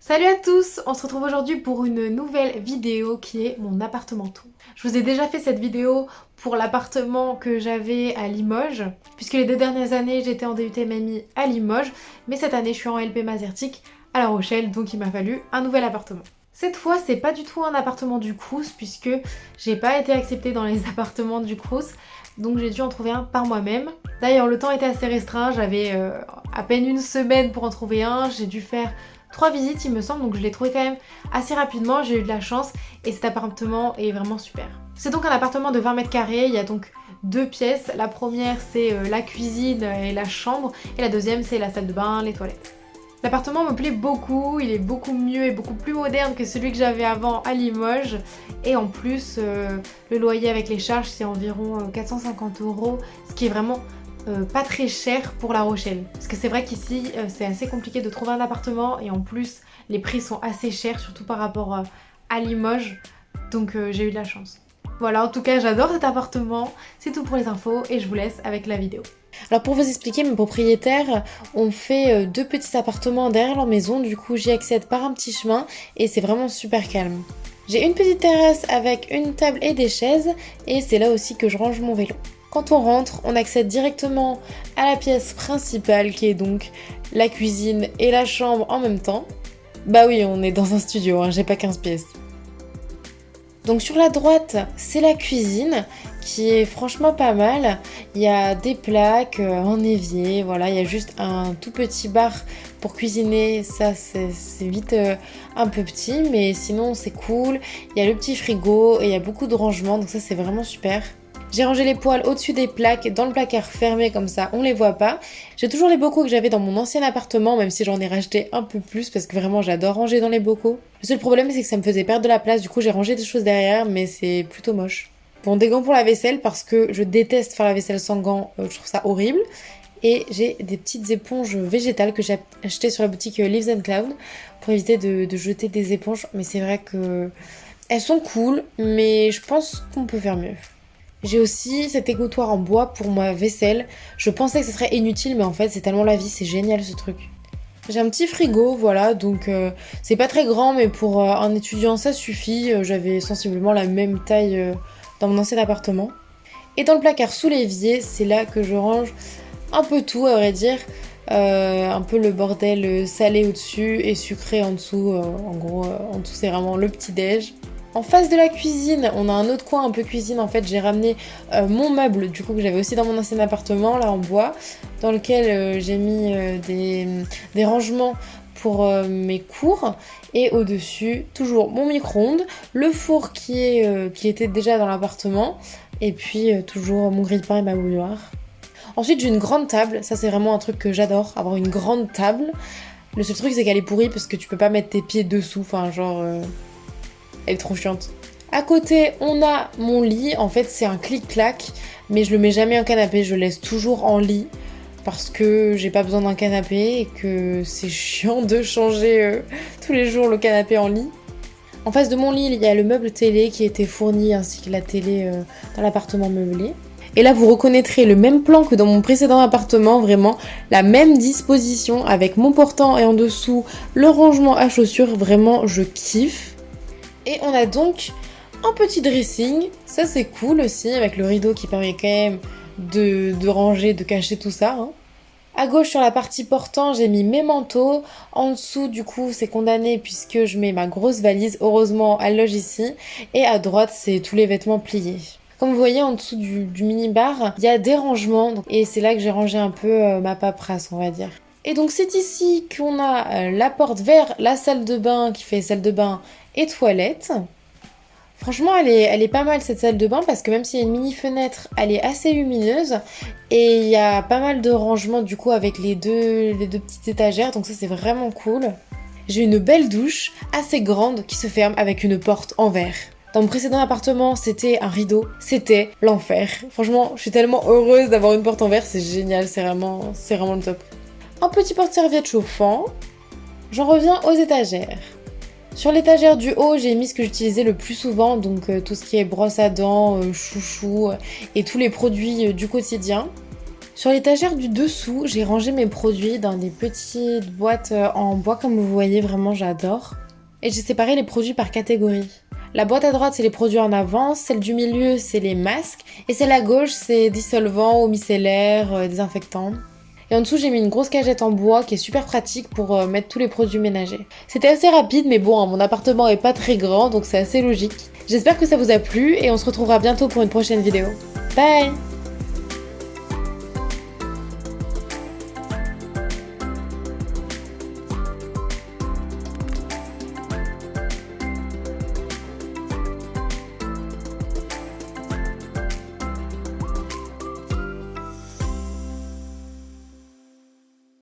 Salut à tous, on se retrouve aujourd'hui pour une nouvelle vidéo qui est mon appartement tour. Je vous ai déjà fait cette vidéo pour l'appartement que j'avais à Limoges, puisque les 2 dernières années j'étais en DUT MMI à Limoges, mais cette année je suis en LP Mazertic à La Rochelle, donc il m'a fallu un nouvel appartement. Cette fois c'est pas du tout un appartement du Crous, puisque j'ai pas été acceptée dans les appartements du Crous, donc j'ai dû en trouver un par moi-même. D'ailleurs le temps était assez restreint, j'avais à peine une semaine pour en trouver un, j'ai dû faire 3 visites il me semble, donc je l'ai trouvé quand même assez rapidement, j'ai eu de la chance et cet appartement est vraiment super. C'est donc un appartement de 20 mètres carrés, il y a donc 2 pièces. La première c'est la cuisine et la chambre et la deuxième c'est la salle de bain, les toilettes. L'appartement me plaît beaucoup, il est beaucoup mieux et beaucoup plus moderne que celui que j'avais avant à Limoges et en plus le loyer avec les charges c'est environ 450 €, ce qui est vraiment pas très cher pour La Rochelle. Parce que c'est vrai qu'ici c'est assez compliqué de trouver un appartement et en plus les prix sont assez chers, surtout par rapport à Limoges. Donc j'ai eu de la chance. Voilà, en tout cas j'adore cet appartement. C'est tout pour les infos et je vous laisse avec la vidéo. Alors pour vous expliquer, mes propriétaires ont fait 2 petits appartements derrière leur maison, du coup j'y accède par un petit chemin et c'est vraiment super calme. J'ai une petite terrasse avec une table et des chaises et c'est là aussi que je range mon vélo. Quand on rentre, on accède directement à la pièce principale qui est donc la cuisine et la chambre en même temps. Bah oui, on est dans un studio, hein, j'ai pas 15 pièces. Donc sur la droite, c'est la cuisine qui est franchement pas mal. Il y a des plaques en évier, voilà, il y a juste un tout petit bar pour cuisiner, ça c'est vite un peu petit, mais sinon c'est cool. Il y a le petit frigo et il y a beaucoup de rangements, donc ça c'est vraiment super. J'ai rangé les poêles au-dessus des plaques dans le placard fermé comme ça on les voit pas. J'ai toujours les bocaux que j'avais dans mon ancien appartement, même si j'en ai racheté un peu plus parce que vraiment j'adore ranger dans les bocaux. Le seul problème c'est que ça me faisait perdre de la place, du coup j'ai rangé des choses derrière mais c'est plutôt moche. Bon, des gants pour la vaisselle parce que je déteste faire la vaisselle sans gants, je trouve ça horrible. Et j'ai des petites éponges végétales que j'ai achetées sur la boutique Leaves and Cloud pour éviter de jeter des éponges, mais c'est vrai que elles sont cool, mais je pense qu'on peut faire mieux. J'ai aussi cet égouttoir en bois pour ma vaisselle. Je pensais que ce serait inutile, mais en fait, c'est tellement la vie, c'est génial ce truc. J'ai un petit frigo, voilà, donc c'est pas très grand, mais pour un étudiant, ça suffit. J'avais sensiblement la même taille dans mon ancien appartement. Et dans le placard sous l'évier, c'est là que je range un peu tout, à vrai dire. Un peu le bordel salé au-dessus et sucré en dessous. En gros, en dessous, c'est vraiment le petit-déj. En face de la cuisine, on a un autre coin un peu cuisine. En fait, j'ai ramené mon meuble, du coup, que j'avais aussi dans mon ancien appartement, là en bois, dans lequel j'ai mis des rangements pour mes cours. Et au-dessus, toujours mon micro-ondes, le four qui était déjà dans l'appartement, et puis toujours mon grille-pain et ma bouilloire. Ensuite, j'ai une grande table. Ça, c'est vraiment un truc que j'adore, avoir une grande table. Le seul truc, c'est qu'elle est pourrie parce que tu peux pas mettre tes pieds dessous. Enfin, genre... Elle est trop chiante. À côté, on a mon lit. En fait, c'est un clic-clac, mais je le mets jamais en canapé. Je le laisse toujours en lit parce que j'ai pas besoin d'un canapé et que c'est chiant de changer tous les jours le canapé en lit. En face de mon lit, il y a le meuble télé qui a été fourni ainsi que la télé dans l'appartement meublé. Et là, vous reconnaîtrez le même plan que dans mon précédent appartement, vraiment la même disposition avec mon portant et en dessous le rangement à chaussures. Vraiment, je kiffe. Et on a donc un petit dressing, ça c'est cool aussi, avec le rideau qui permet quand même de ranger, de cacher tout ça. Hein. À gauche sur la partie portant, j'ai mis mes manteaux. En dessous, du coup, c'est condamné puisque je mets ma grosse valise. Heureusement, elle loge ici. Et à droite, c'est tous les vêtements pliés. Comme vous voyez, en dessous du mini-bar, il y a des rangements. Et c'est là que j'ai rangé un peu ma paperasse, on va dire. Et donc c'est ici qu'on a la porte vers la salle de bain qui fait salle de bain et toilette. Franchement, elle est pas mal cette salle de bain parce que même s'il y a une mini fenêtre, elle est assez lumineuse et il y a pas mal de rangements du coup avec les deux petites étagères, donc ça c'est vraiment cool. J'ai une belle douche assez grande qui se ferme avec une porte en verre. Dans mon précédent appartement, c'était un rideau, c'était l'enfer. Franchement, je suis tellement heureuse d'avoir une porte en verre, c'est génial, c'est vraiment le top. Un petit porte-serviette chauffant. J'en reviens aux étagères. Sur l'étagère du haut, j'ai mis ce que j'utilisais le plus souvent, donc tout ce qui est brosse à dents, chouchou et tous les produits du quotidien. Sur l'étagère du dessous, j'ai rangé mes produits dans des petites boîtes en bois comme vous voyez, vraiment j'adore. Et j'ai séparé les produits par catégorie. La boîte à droite, c'est les produits en avance, celle du milieu, c'est les masques, et celle à gauche, c'est dissolvants, eau micellaire, désinfectants. Et en dessous, j'ai mis une grosse cagette en bois qui est super pratique pour mettre tous les produits ménagers. C'était assez rapide, mais bon, mon appartement est pas très grand, donc c'est assez logique. J'espère que ça vous a plu, et on se retrouvera bientôt pour une prochaine vidéo. Bye!